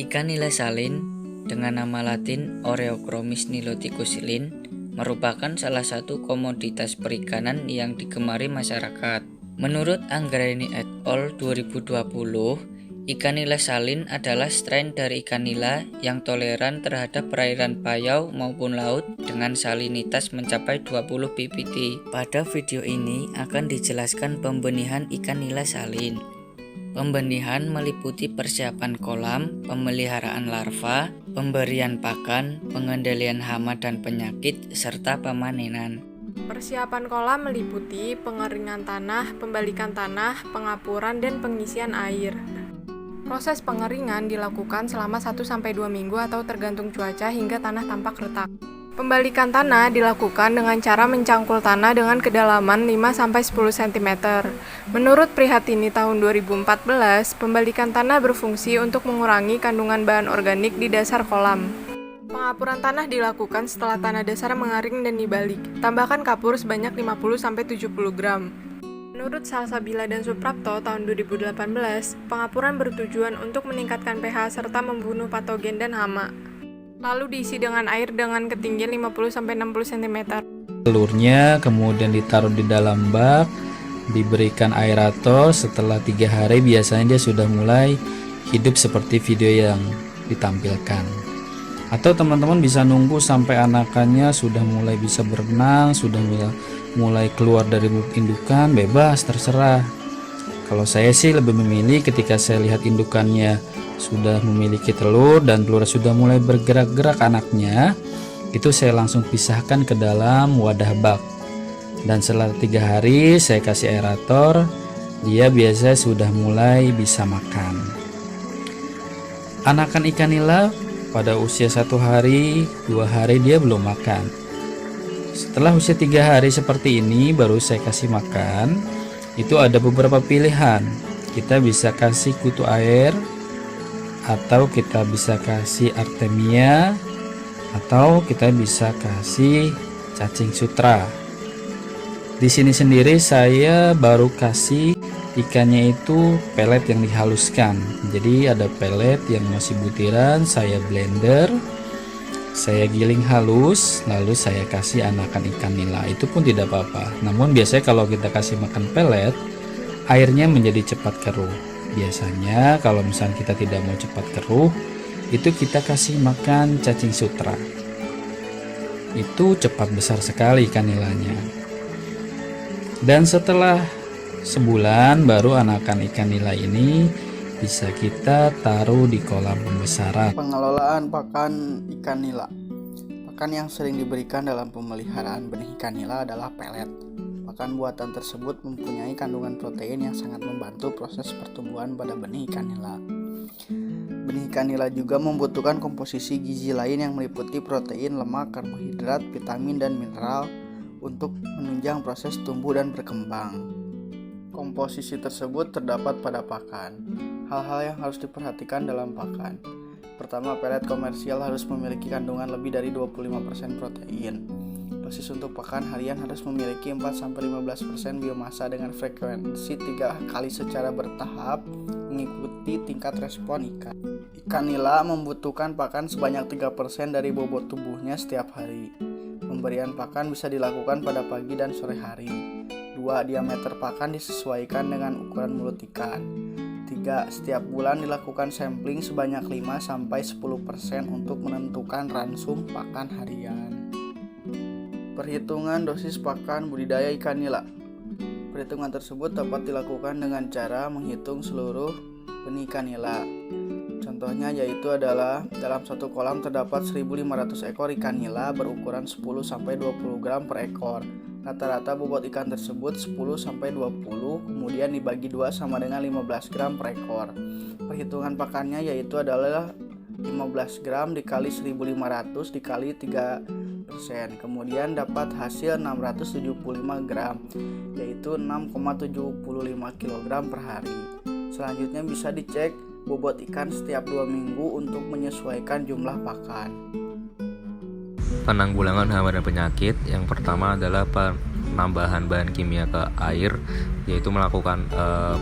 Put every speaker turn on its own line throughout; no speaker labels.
Ikan nila salin dengan nama latin Oreochromis niloticus lin merupakan salah satu komoditas perikanan yang digemari masyarakat. Menurut Anggraini et al. 2020, ikan nila salin adalah strain dari ikan nila yang toleran terhadap perairan payau maupun laut dengan salinitas mencapai 20 ppt. Pada video ini akan dijelaskan pembenihan ikan nila salin. Pembenihan meliputi persiapan kolam, pemeliharaan larva, pemberian pakan, pengendalian hama dan penyakit, serta pemanenan.
Persiapan kolam meliputi pengeringan tanah, pembalikan tanah, pengapuran, dan pengisian air. Proses pengeringan dilakukan selama 1-2 minggu atau tergantung cuaca hingga tanah tampak retak. Pembalikan tanah dilakukan dengan cara mencangkul tanah dengan kedalaman 5-10 cm. Menurut Prihatini tahun 2014, pembalikan tanah berfungsi untuk mengurangi kandungan bahan organik di dasar kolam. Pengapuran tanah dilakukan setelah tanah dasar mengering dan dibalik. Tambahkan kapur sebanyak 50-70 gram. Menurut Salsabila dan Suprapto tahun 2018, pengapuran bertujuan untuk meningkatkan pH serta membunuh patogen dan hama. Lalu diisi dengan air dengan ketinggian 50-60 cm.
Telurnya kemudian ditaruh di dalam bak, diberikan aerator. Setelah 3 hari biasanya dia sudah mulai hidup seperti video yang ditampilkan. Atau teman-teman bisa nunggu sampai anakannya sudah mulai bisa berenang, sudah mulai keluar dari buk indukan, bebas, terserah. Kalau saya sih lebih memilih ketika saya lihat indukannya sudah memiliki telur dan telur sudah mulai bergerak-gerak anaknya, itu saya langsung pisahkan ke dalam wadah bak. Dan setelah 3 hari saya kasih aerator, dia biasa sudah mulai bisa makan. Anakan ikan nila pada usia 1 hari, 2 hari dia belum makan. Setelah usia 3 hari seperti ini baru saya kasih makan. Itu ada beberapa pilihan. Kita bisa kasih kutu air, atau kita bisa kasih artemia, atau kita bisa kasih cacing sutra. Di sini sendiri saya baru kasih ikannya itu pelet yang dihaluskan. Jadi ada pelet yang masih butiran, saya blender, saya giling halus, lalu saya kasih anakan ikan nila. Itu pun tidak apa-apa. Namun biasanya kalau kita kasih makan pelet, airnya menjadi cepat keruh. Biasanya kalau misalnya kita tidak mau cepat keruh, itu kita kasih makan cacing sutra. Itu cepat besar sekali ikan nilanya. Dan setelah sebulan baru anakan ikan nila ini bisa kita taruh di kolam pembesaran.
Pengelolaan pakan ikan nila. Pakan yang sering diberikan dalam pemeliharaan benih ikan nila adalah pelet. Pakan buatan tersebut mempunyai kandungan protein yang sangat membantu proses pertumbuhan pada benih ikan nila. Benih ikan nila juga membutuhkan komposisi gizi lain yang meliputi protein, lemak, karbohidrat, vitamin, dan mineral untuk menunjang proses tumbuh dan berkembang. Komposisi tersebut terdapat pada pakan. Hal-hal yang harus diperhatikan dalam pakan. Pertama, pelet komersial harus memiliki kandungan lebih dari 25% protein. Dosis untuk pakan harian harus memiliki 4-15% biomasa dengan frekuensi 3 kali secara bertahap mengikuti tingkat respon ikan. Ikan nila membutuhkan pakan sebanyak 3% dari bobot tubuhnya setiap hari. Pemberian pakan bisa dilakukan pada pagi dan sore hari. 2. Diameter pakan disesuaikan dengan ukuran mulut ikan. 3. Setiap bulan dilakukan sampling sebanyak 5-10% untuk menentukan ransum pakan harian. Perhitungan dosis pakan budidaya ikan nila. Perhitungan tersebut dapat dilakukan dengan cara menghitung seluruh benih ikan nila. Contohnya yaitu adalah dalam satu kolam terdapat 1.500 ekor ikan nila berukuran 10-20 gram per ekor. Rata-rata bobot ikan tersebut 10-20, kemudian dibagi 2 sama dengan 15 gram per ekor. Perhitungan pakannya yaitu adalah 15 gram dikali 1.500 dikali 3%, kemudian dapat hasil 675 gram, yaitu 6,75 kg per hari. Selanjutnya bisa dicek bobot ikan setiap 2 minggu untuk menyesuaikan jumlah pakan.
Penanggulangan hama dan penyakit. Yang pertama adalah penambahan bahan kimia ke air, yaitu melakukan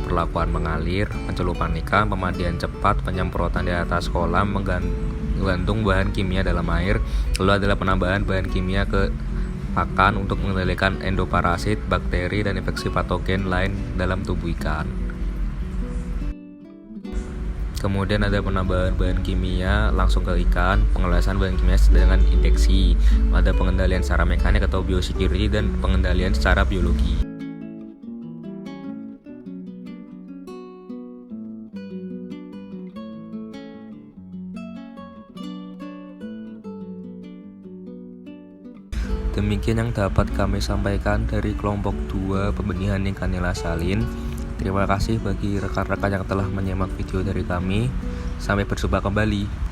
perlakuan mengalir, pencelupan ikan, pemandian cepat, penyemprotan di atas kolam, menggantung bahan kimia dalam air. Lalu adalah penambahan bahan kimia ke pakan untuk mengendalikan endoparasit, bakteri, dan infeksi patogen lain dalam tubuh ikan. Kemudian ada penambahan bahan kimia langsung ke ikan, pengelolaan bahan kimia dengan injeksi, ada pengendalian secara mekanik atau biosecurity, dan pengendalian secara biologi. Demikian yang dapat kami sampaikan dari kelompok 2 pembenihan ikan nila salin. Terima kasih bagi rekan-rekan yang telah menyimak video dari kami. Sampai berjumpa kembali.